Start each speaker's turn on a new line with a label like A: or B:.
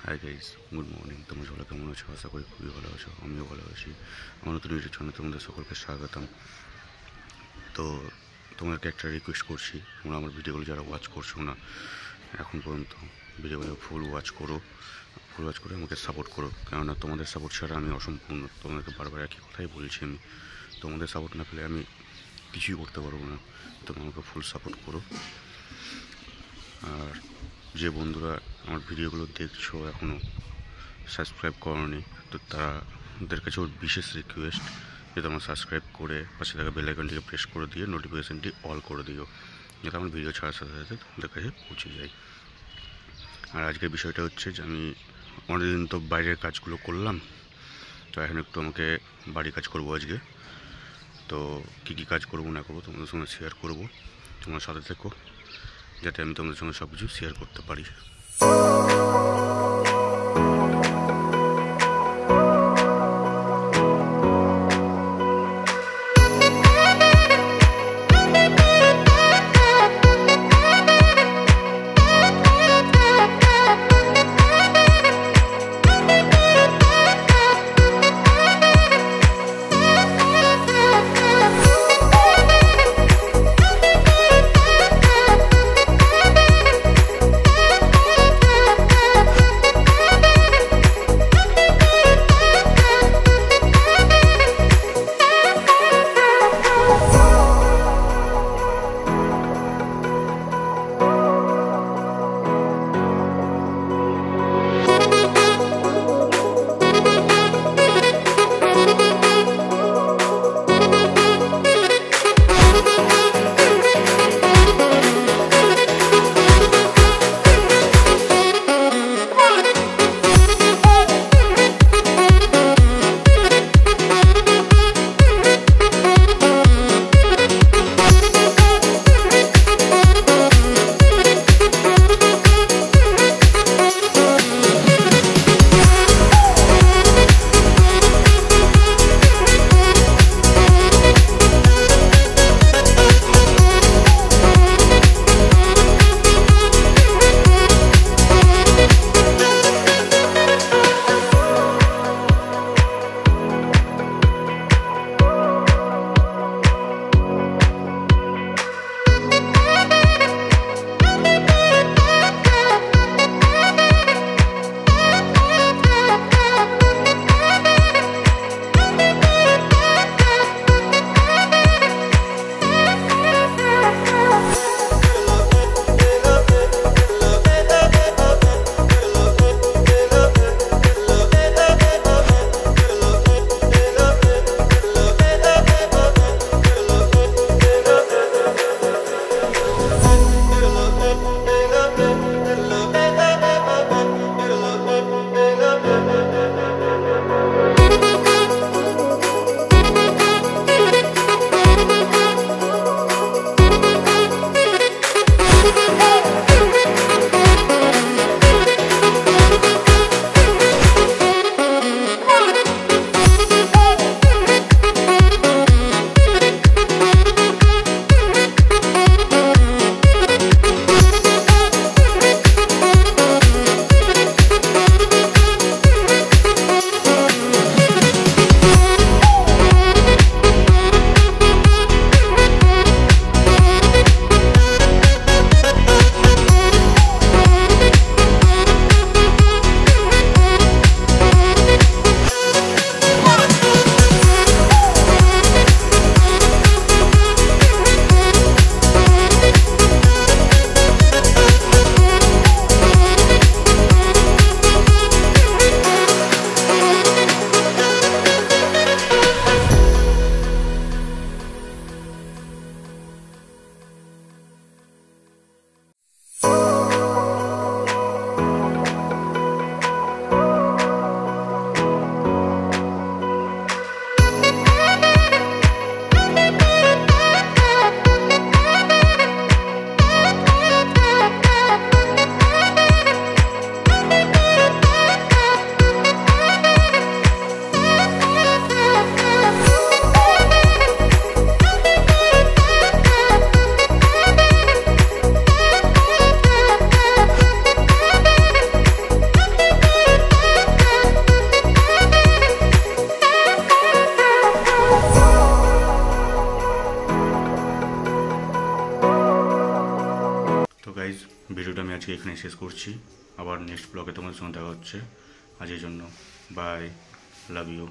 A: Hi guys, good morning. তোমরা সবাই কেমন আছো? আশা করি খুবই ভালো আছো। আমিও ভালো আছি। আমার নতুন ভিডিওর জন্য তোমাদের সকলকে স্বাগতম। তো তোমাদেরকে একটা রিকোয়েস্ট করছি, তোমরা আমার ভিডিওগুলো যারা ওয়াচ করছো না এখন পর্যন্ত, ভিডিওগুলো ফুল ওয়াচ করে আমাকে সাপোর্ট করো। কেননা তোমাদের সাপোর্ট ছাড়া আমি অসম্পূর্ণ। তোমাদেরকে বারবার একই কথাই বলছি আমি, তোমাদের সাপোর্ট না পেলে আমি কিছুই করতে পারবো না। তোমরা আমাকে ফুল সাপোর্ট করো। আর যে বন্ধুরা আমার ভিডিওগুলো দেখছো এখনও সাবস্ক্রাইব করোনি, তো তাদের কাছে ওর বিশেষ রিকোয়েস্ট যে তোমরা সাবস্ক্রাইব করে পাশে থাকা বেল আইকনটিকে প্রেস করে দিয়ে নোটিফিকেশানটি অল করে দিও, যাতে আমার ভিডিও ছাড়ার সাথে সাথে তোমাদের কাছে পৌঁছে যায়। আর আজকের বিষয়টা হচ্ছে যে আমি অনেকদিন তো বাইরের কাজগুলো করলাম, তো এখন একটু আমাকে বাড়ি কাজ করবো আজকে। তো কী কী কাজ করবো না করবো তোমাদের সঙ্গে শেয়ার করবো। তোমার সাথে থেকো যাতে আমি তোমাদের সঙ্গে সব কিছু শেয়ার করতে পারি। গাইজ, ভিডিওটা আমি আজকে এখানে শেষ করছি। আবার নেক্সট ব্লগে তোমাদের সঙ্গে দেখা হচ্ছে। আজকের জন্য বাই, লাভ ইউ।